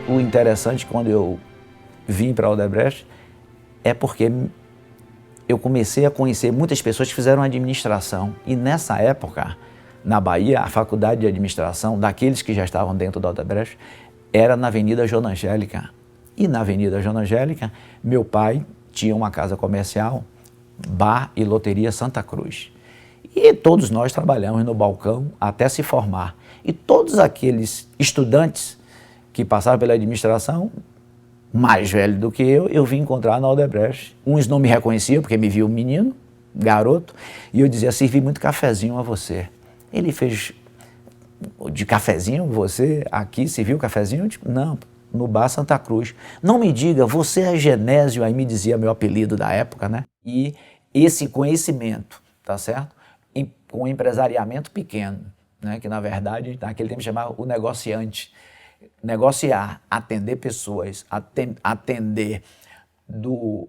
O interessante quando eu vim para a Odebrecht é porque eu comecei a conhecer muitas pessoas que fizeram administração e nessa época, na Bahia, a faculdade de administração daqueles que já estavam dentro da Odebrecht era na Avenida Joana Angélica. E na Avenida Joana Angélica, meu pai tinha uma casa comercial, bar e loteria Santa Cruz. E todos nós trabalhamos no balcão até se formar. E todos aqueles estudantes que passaram pela administração, mais velho do que eu vim encontrar na Odebrecht. Uns não me reconheciam porque me viam menino, garoto, e eu dizia, servi muito cafezinho a você. Ele fez de cafezinho, você aqui serviu cafezinho? Eu digo, não, no bar Santa Cruz. Não me diga, você é Genésio, aí me dizia meu apelido da época, né? E esse conhecimento, tá certo? Com um empresariamento pequeno, né? Que na verdade, naquele tempo chamava o negociante. Negociar, atender pessoas, atender do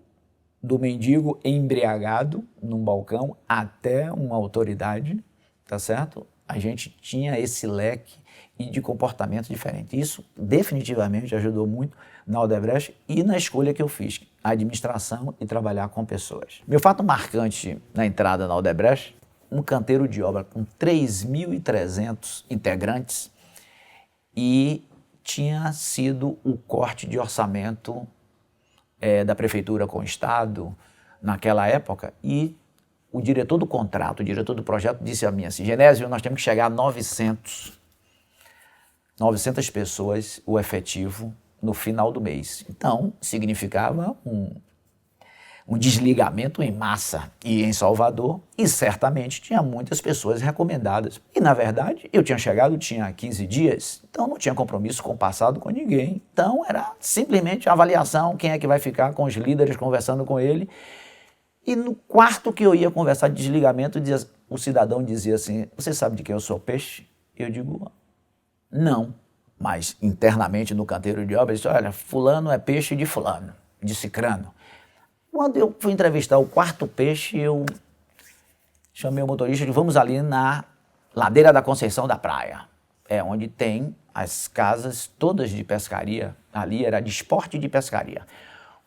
mendigo embriagado num balcão até uma autoridade, tá certo? A gente tinha esse leque de comportamento diferente. Isso definitivamente ajudou muito na Odebrecht e na escolha que eu fiz, a administração e trabalhar com pessoas. Meu fato marcante na entrada na Odebrecht, um canteiro de obra com 3.300 integrantes e tinha sido o corte de orçamento da prefeitura com o Estado naquela época e o diretor do contrato, o diretor do projeto disse a mim assim, Genésio, nós temos que chegar a 900 pessoas, o efetivo, no final do mês. Então, significava um desligamento em massa e em Salvador, e certamente tinha muitas pessoas recomendadas. E, na verdade, eu tinha chegado, tinha 15 dias, então não tinha compromisso com o passado com ninguém. Então, era simplesmente avaliação, quem é que vai ficar com os líderes conversando com ele. E no quarto que eu ia conversar de desligamento, o cidadão dizia assim, você sabe de quem eu sou peixe? Eu digo, não. Mas internamente no canteiro de obra, ele disse, olha, fulano é peixe de fulano, de cicrano. Quando eu fui entrevistar o quarto peixe, eu chamei o motorista e disse, vamos ali na ladeira da Conceição da Praia. É onde tem as casas todas de pescaria, ali era de esporte e de pescaria.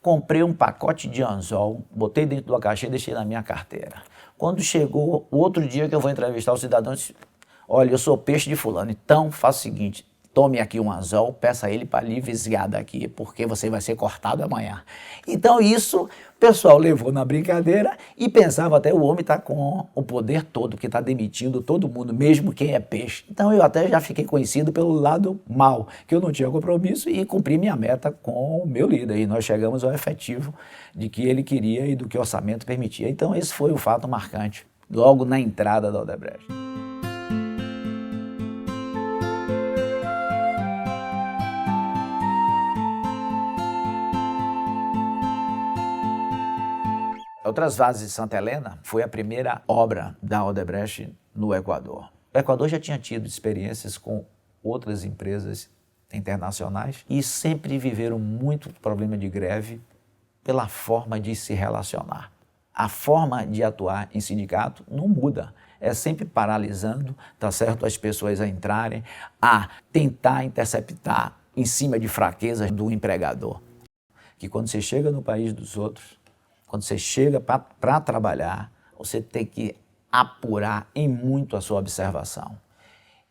Comprei um pacote de anzol, botei dentro de uma caixa e deixei na minha carteira. Quando chegou o outro dia que eu vou entrevistar o cidadão, eu disse, olha, eu sou peixe de fulano, então faça o seguinte, tome aqui um anzol, peça a ele para aliviar daqui, porque você vai ser cortado amanhã. Então isso, o pessoal levou na brincadeira e pensava até o homem está com o poder todo, que está demitindo todo mundo, mesmo quem é peixe. Então eu até já fiquei conhecido pelo lado mal, que eu não tinha compromisso e cumpri minha meta com o meu líder. E nós chegamos ao efetivo de que ele queria e do que o orçamento permitia. Então esse foi o fato marcante, logo na entrada da Odebrecht. Outras Vases de Santa Helena foi a primeira obra da Odebrecht no Equador. O Equador já tinha tido experiências com outras empresas internacionais e sempre viveram muito problema de greve pela forma de se relacionar. A forma de atuar em sindicato não muda, é sempre paralisando, tá certo? As pessoas a entrarem, a tentar interceptar em cima de fraquezas do empregador. Que quando você chega no país dos outros, quando você chega para trabalhar, você tem que apurar em muito a sua observação.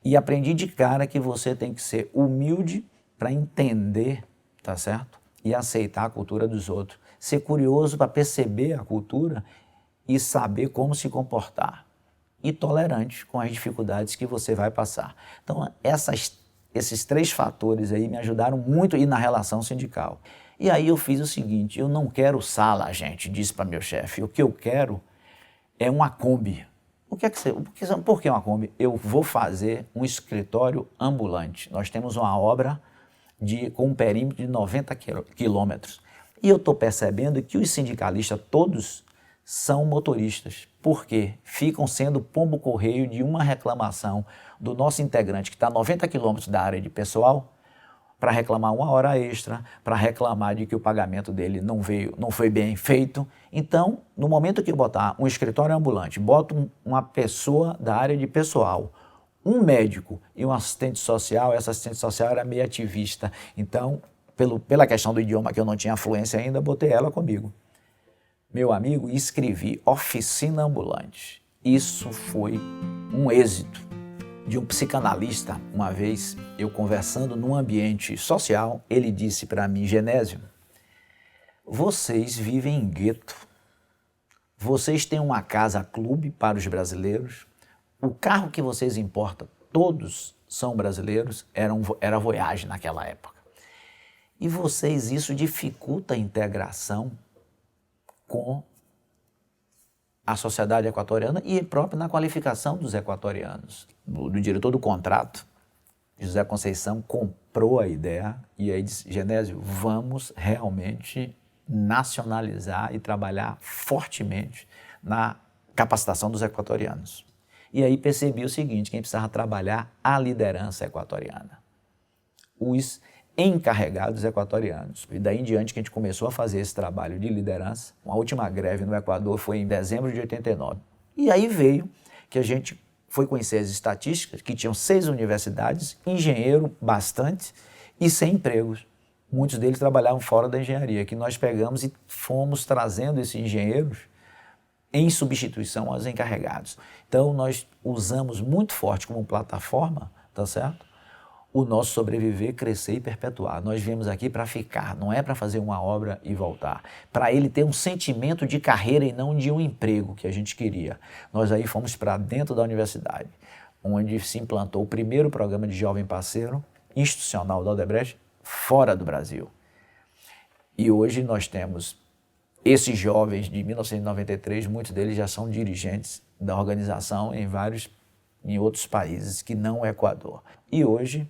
E aprendi de cara que você tem que ser humilde para entender, tá certo? E aceitar a cultura dos outros. Ser curioso para perceber a cultura e saber como se comportar. E tolerante com as dificuldades que você vai passar. Então, esses três fatores aí me ajudaram muito e na relação sindical. E aí eu fiz o seguinte, eu não quero sala, gente, disse para meu chefe, o que eu quero é uma Kombi. Por que uma Kombi? Eu vou fazer um escritório ambulante. Nós temos uma obra com um perímetro de 90 quilômetros. E eu estou percebendo que os sindicalistas todos são motoristas. Por quê? Ficam sendo pombo-correio de uma reclamação do nosso integrante que está a 90 quilômetros da área de pessoal, para reclamar uma hora extra, para reclamar de que o pagamento dele não foi bem feito. Então, no momento que eu botar um escritório ambulante, boto uma pessoa da área de pessoal, um médico e um assistente social. Essa assistente social era meio ativista, então, pela questão do idioma que eu não tinha fluência ainda, botei ela comigo. Meu amigo, escrevi Oficina Ambulante. Isso foi um êxito de um psicanalista. Uma vez, eu conversando num ambiente social, ele disse para mim: Genésio, vocês vivem em gueto, vocês têm uma casa-clube para os brasileiros, o carro que vocês importam, todos são brasileiros, era Voyage naquela época. E vocês, isso dificulta a integração com a sociedade equatoriana e próprio na qualificação dos equatorianos. Do diretor do contrato, José Conceição comprou a ideia e aí disse: Genésio, vamos realmente nacionalizar e trabalhar fortemente na capacitação dos equatorianos. E aí percebi o seguinte, quem precisava trabalhar a liderança equatoriana, os encarregados equatorianos. E daí em diante que a gente começou a fazer esse trabalho de liderança. A última greve no Equador foi em dezembro de 89. E aí veio que a gente foi conhecer as estatísticas, que tinham 6 universidades, engenheiro bastante e sem empregos. Muitos deles trabalhavam fora da engenharia, que nós pegamos e fomos trazendo esses engenheiros em substituição aos encarregados. Então, nós usamos muito forte como plataforma, tá certo? O nosso sobreviver, crescer e perpetuar. Nós viemos aqui para ficar, não é para fazer uma obra e voltar. Para ele ter um sentimento de carreira e não de um emprego que a gente queria. Nós aí fomos para dentro da universidade, onde se implantou o primeiro programa de jovem parceiro institucional da Odebrecht fora do Brasil. E hoje nós temos esses jovens de 1993, muitos deles já são dirigentes da organização em outros países que não o Equador. E hoje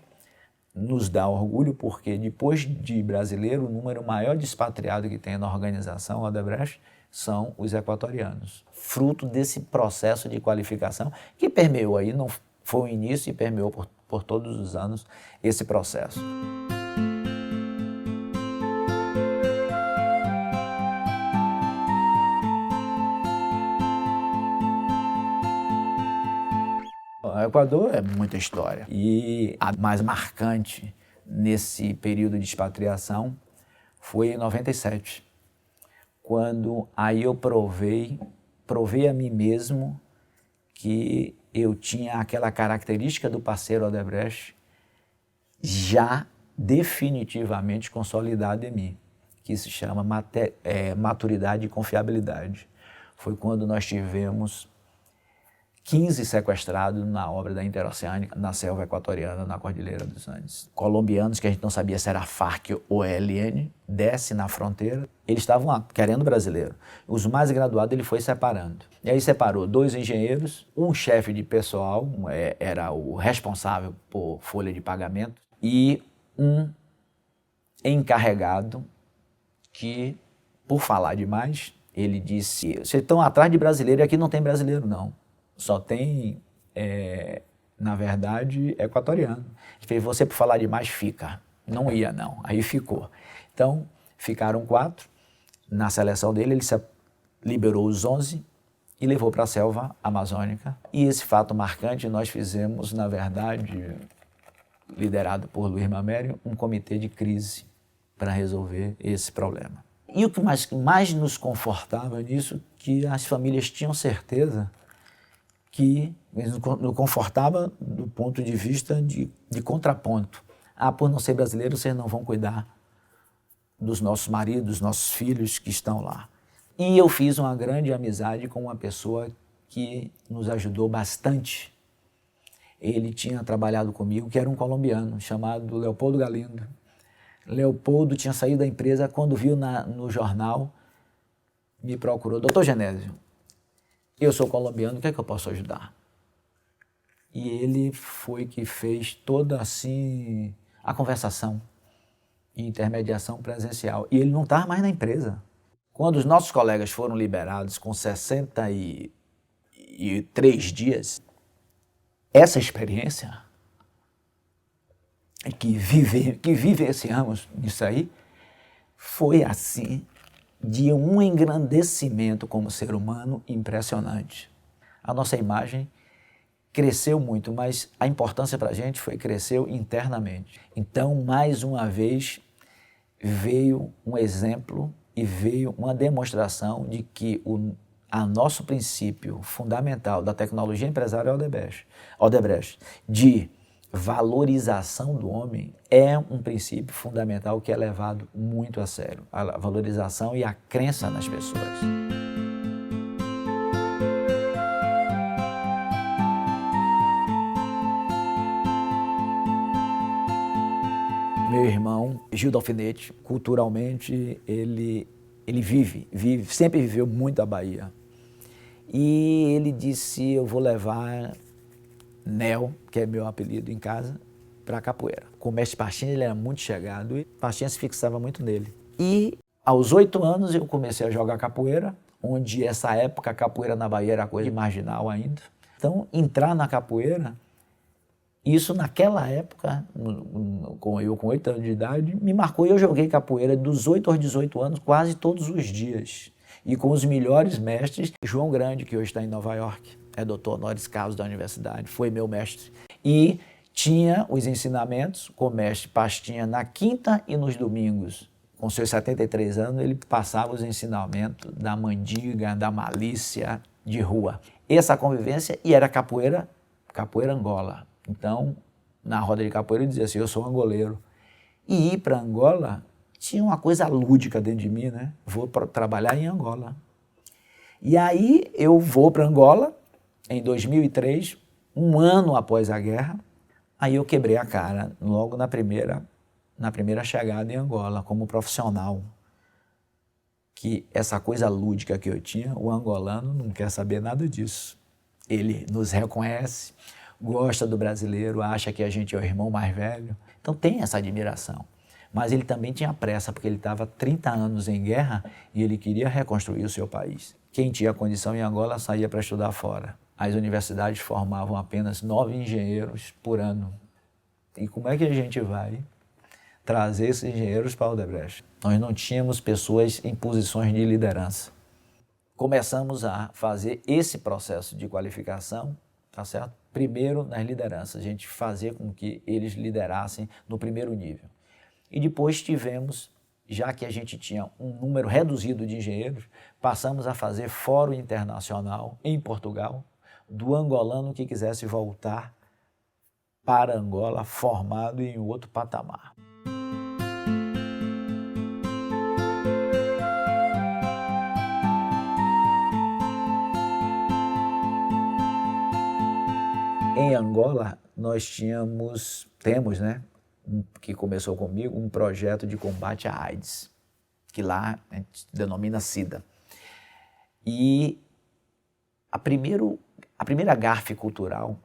nos dá orgulho porque depois de brasileiro, o número maior de expatriado que tem na organização Odebrecht são os equatorianos, fruto desse processo de qualificação que permeou aí, não foi o início e permeou por todos os anos esse processo. O Equador é muita história e a mais marcante nesse período de expatriação foi em 97, quando aí eu provei a mim mesmo que eu tinha aquela característica do parceiro Odebrecht já definitivamente consolidada em mim, que se chama maturidade e confiabilidade. Foi quando nós tivemos 15 sequestrados na obra da Interoceânica, na selva equatoriana, na Cordilheira dos Andes. Colombianos, que a gente não sabia se era Farc ou ELN, desce na fronteira, eles estavam lá, querendo brasileiro. Os mais graduados ele foi separando. E aí separou 2 engenheiros, um chefe de pessoal, era o responsável por folha de pagamento, e um encarregado que, por falar demais, ele disse: vocês estão atrás de brasileiro e aqui não tem brasileiro não. Só tem, na verdade, equatoriano. Ele fez: você por falar demais fica. Não ia não, aí ficou. Então, ficaram 4. Na seleção dele, ele liberou os 11 e levou para a selva amazônica. E esse fato marcante nós fizemos, na verdade, liderado por Luiz Mamério, um comitê de crise para resolver esse problema. E o que mais nos confortava nisso, que as famílias tinham certeza que nos confortava do ponto de vista de contraponto. Por não ser brasileiro, vocês não vão cuidar dos nossos maridos, dos nossos filhos que estão lá. E eu fiz uma grande amizade com uma pessoa que nos ajudou bastante. Ele tinha trabalhado comigo, que era um colombiano, chamado Leopoldo Galindo. Leopoldo tinha saído da empresa, quando viu no jornal, me procurou: doutor Genésio, eu sou colombiano, o que é que eu posso ajudar? E ele foi que fez toda assim a conversação e intermediação presencial. E ele não estava mais na empresa. Quando os nossos colegas foram liberados com 63 dias, essa experiência que vivenciamos nisso aí foi assim, de um engrandecimento como ser humano impressionante. A nossa imagem cresceu muito, mas a importância para a gente cresceu internamente. Então, mais uma vez, veio um exemplo e veio uma demonstração de que a nosso princípio fundamental da tecnologia empresarial Odebrecht, de valorização do homem, é um princípio fundamental que é levado muito a sério. A valorização e a crença nas pessoas. Meu irmão, Gildo Alfinete, culturalmente, ele sempre viveu muito a Bahia. E ele disse, eu vou levar Nel, que é meu apelido em casa, para capoeira. Com o mestre Pastinha, ele era muito chegado e Pastinha se fixava muito nele. E aos 8 anos eu comecei a jogar capoeira, onde essa época a capoeira na Bahia era coisa de marginal ainda. Então, entrar na capoeira, isso naquela época, com 8 anos de idade, me marcou e eu joguei capoeira dos 8 aos 18 anos quase todos os dias. E com os melhores mestres, João Grande, que hoje está em Nova York, é doutor honoris causa da universidade, foi meu mestre. E tinha os ensinamentos com o mestre Pastinha na quinta e nos domingos. Com seus 73 anos, ele passava os ensinamentos da mandiga, da malícia de rua. Essa convivência, e era capoeira Angola. Então, na roda de capoeira, eu dizia assim, eu sou angoleiro. E ir para Angola tinha uma coisa lúdica dentro de mim, né? Vou trabalhar em Angola. E aí eu vou para Angola, em 2003, um ano após a guerra. Aí eu quebrei a cara, logo na primeira chegada em Angola, como profissional. Que essa coisa lúdica que eu tinha, o angolano não quer saber nada disso. Ele nos reconhece, gosta do brasileiro, acha que a gente é o irmão mais velho. Então tem essa admiração. Mas ele também tinha pressa, porque ele estava 30 anos em guerra e ele queria reconstruir o seu país. Quem tinha condição em Angola saía para estudar fora. As universidades formavam apenas 9 engenheiros por ano. E como é que a gente vai trazer esses engenheiros para o Odebrecht? Nós não tínhamos pessoas em posições de liderança. Começamos a fazer esse processo de qualificação, tá certo? Primeiro nas lideranças, a gente fazia com que eles liderassem no primeiro nível. E depois tivemos, já que a gente tinha um número reduzido de engenheiros, passamos a fazer fórum internacional em Portugal, do angolano que quisesse voltar para Angola formado em outro patamar. Em Angola, nós temos, né, que começou comigo, um projeto de combate à AIDS, que lá a gente denomina SIDA. E a primeira gafe cultural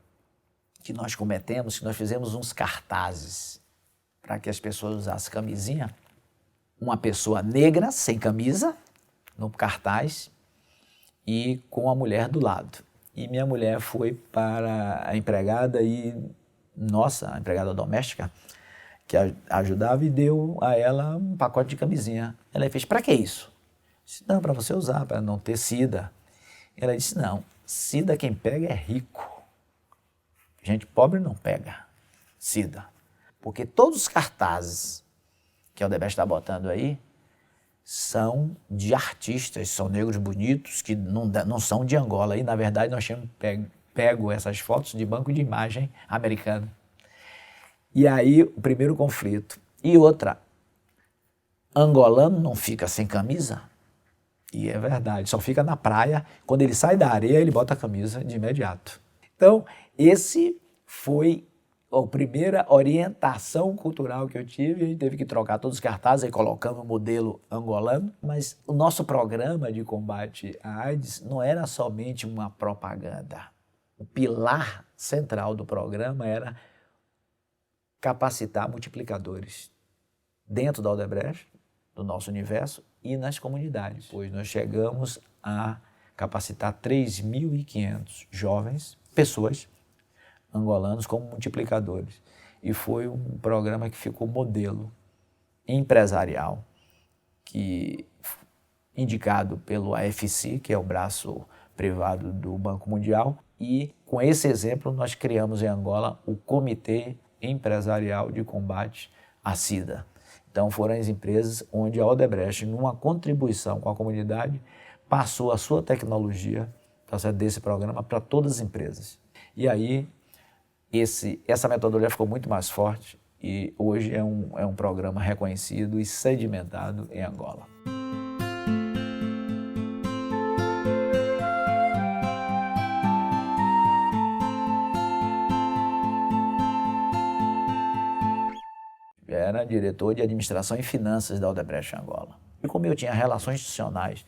que nós cometemos, que nós fizemos uns cartazes para que as pessoas usassem camisinha, uma pessoa negra sem camisa no cartaz e com a mulher do lado. E minha mulher foi para a empregada a empregada doméstica, que ajudava, e deu a ela um pacote de camisinha. Ela fez, para que isso? Eu disse, não, para você usar, para não ter SIDA. Ela disse, não, SIDA quem pega é rico. Gente pobre não pega SIDA. Porque todos os cartazes que a Odebrecht está botando aí são de artistas, são negros bonitos que não são de Angola. E, na verdade, nós tínhamos pego essas fotos de banco de imagem americano. E aí, o primeiro conflito. E outra, angolano não fica sem camisa? E é verdade, só fica na praia. Quando ele sai da areia, ele bota a camisa de imediato. Então, esse foi a primeira orientação cultural que eu tive. A gente teve que trocar todos os cartazes, aí colocamos o modelo angolano. Mas o nosso programa de combate à AIDS não era somente uma propaganda. O pilar central do programa era capacitar multiplicadores dentro da Odebrecht, do nosso universo, e nas comunidades. Pois nós chegamos a capacitar 3.500 jovens, pessoas, angolanos, como multiplicadores. E foi um programa que ficou modelo empresarial, indicado pelo AFC, que é o braço privado do Banco Mundial, E com esse exemplo nós criamos em Angola o Comitê Empresarial de Combate à SIDA. Então foram as empresas onde a Odebrecht, numa contribuição com a comunidade, passou a sua tecnologia desse programa para todas as empresas. E aí essa metodologia ficou muito mais forte e hoje é um programa reconhecido e sedimentado em Angola. Era diretor de administração e finanças da Odebrecht Angola. E como eu tinha relações institucionais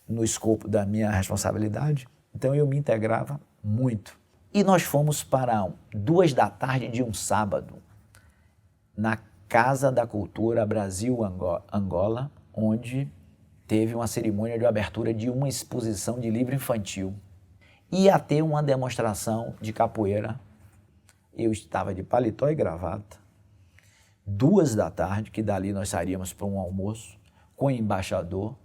no escopo da minha responsabilidade, então eu me integrava muito. E nós fomos para 2 da tarde de um sábado, na Casa da Cultura Brasil Angola, onde teve uma cerimônia de abertura de uma exposição de livro infantil. Ia ter uma demonstração de capoeira. Eu estava de paletó e gravata. 2 da tarde, que dali nós sairíamos para um almoço com o embaixador,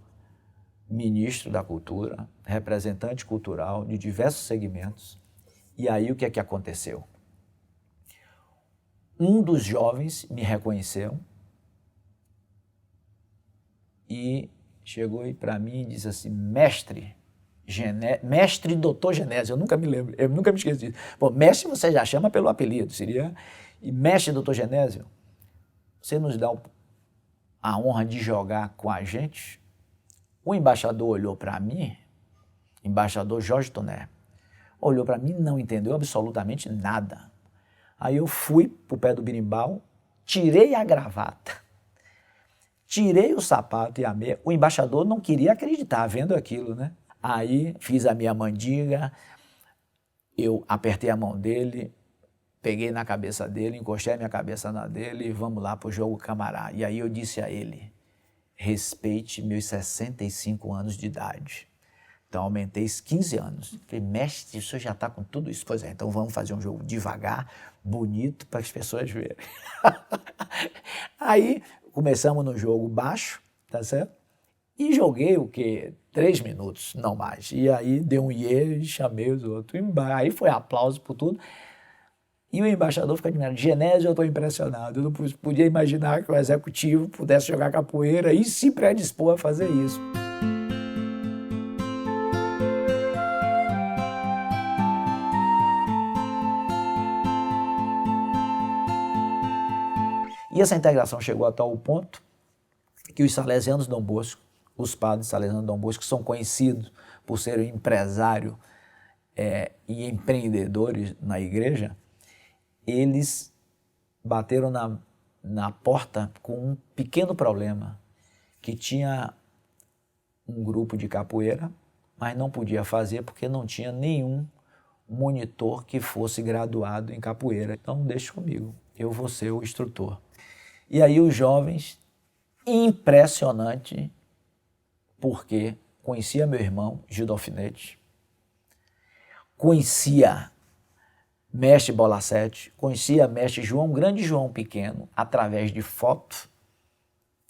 ministro da cultura, representante cultural de diversos segmentos. E aí o que é que aconteceu? Um dos jovens me reconheceu e chegou para mim e disse assim, mestre doutor Genésio, eu nunca me esqueci disso. Bom, mestre você já chama pelo apelido, seria, e mestre doutor Genésio, você nos dá a honra de jogar com a gente? O embaixador olhou para mim, embaixador Jorge Toné, olhou para mim e não entendeu absolutamente nada. Aí eu fui para o pé do berimbau, tirei a gravata, tirei o sapato e a meia. O embaixador não queria acreditar vendo aquilo, né? Aí fiz a minha mandinga, eu apertei a mão dele, peguei na cabeça dele, encostei a minha cabeça na dele e vamos lá para o jogo camará. E aí eu disse a ele, respeite meus 65 anos de idade. Então aumentei 15 anos. Falei, mestre, o senhor já está com tudo isso? Pois é, então vamos fazer um jogo devagar, bonito, para as pessoas verem. Aí começamos no jogo baixo, tá certo? E joguei o quê? 3 minutos, não mais. E aí dei um iê e chamei os outros. Aí foi aplauso por tudo. E o embaixador fica admirando. Genésio, eu estou impressionado. Eu não podia imaginar que o executivo pudesse jogar capoeira e se predispor a fazer isso. E essa integração chegou a tal ponto que os salesianos Dom Bosco, os padres salesianos Dom Bosco, que são conhecidos por serem empresários e empreendedores na igreja, eles bateram na porta com um pequeno problema, que tinha um grupo de capoeira, mas não podia fazer porque não tinha nenhum monitor que fosse graduado em capoeira. Então deixa comigo, eu vou ser o instrutor. E aí os jovens, impressionante, porque conhecia meu irmão, Gildo Alfinete, conhecia mestre Bolacete, conhecia mestre João, grande João Pequeno, através de foto,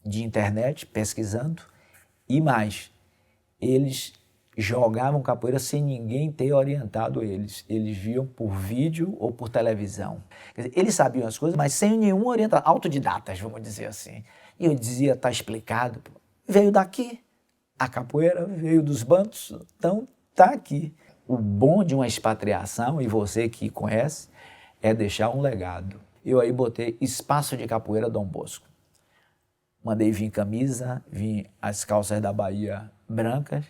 de internet, pesquisando, e mais, eles jogavam capoeira sem ninguém ter orientado eles. Eles viam por vídeo ou por televisão. Quer dizer, eles sabiam as coisas, mas sem nenhuma orientação, autodidatas, vamos dizer assim. E eu dizia, tá explicado, veio daqui, a capoeira veio dos bantos, então tá aqui. O bom de uma expatriação, e você que conhece, é deixar um legado. Eu aí botei Espaço de Capoeira Dom Bosco. Mandei vir camisa, vim as calças da Bahia brancas.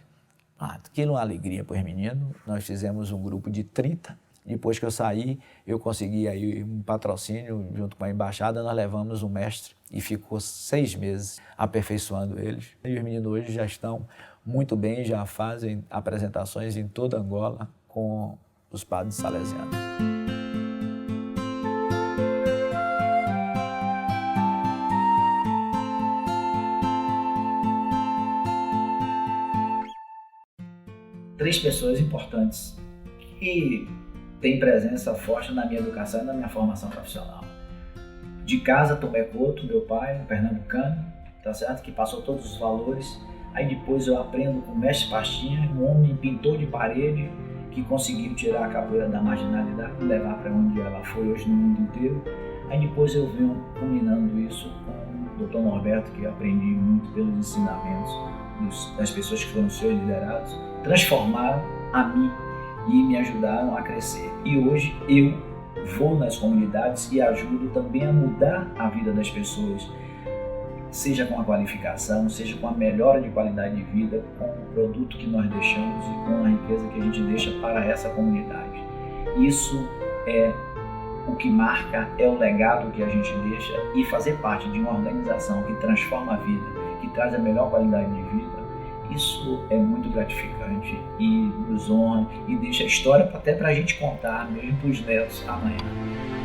Aquilo é uma alegria para os meninos. Nós fizemos um grupo de 30. Depois que eu saí, eu consegui aí um patrocínio junto com a embaixada. Nós levamos um mestre e ficou 6 meses aperfeiçoando eles. E os meninos hoje já estão muito bem, já fazem apresentações em toda Angola com os padres salesianos. Três pessoas importantes que têm presença forte na minha educação e na minha formação profissional. De casa, Tomé Couto, meu pai, um pernambucano, tá certo? Que passou todos os valores. Aí depois eu aprendo com o mestre Pastinha, um homem pintor de parede, que conseguiu tirar a capoeira da marginalidade e levar para onde ela foi hoje no mundo inteiro. Aí depois eu venho combinando isso com o Dr. Norberto, que eu aprendi muito pelos ensinamentos das pessoas que foram seus liderados, transformaram a mim e me ajudaram a crescer. E hoje eu vou nas comunidades e ajudo também a mudar a vida das pessoas, seja com a qualificação, seja com a melhora de qualidade de vida, com o produto que nós deixamos e com a riqueza que a gente deixa para essa comunidade. Isso é o que marca, é o legado que a gente deixa, e fazer parte de uma organização que transforma a vida, que traz a melhor qualidade de vida, isso é muito gratificante e nos honra e deixa a história até para a gente contar, mesmo para os netos amanhã.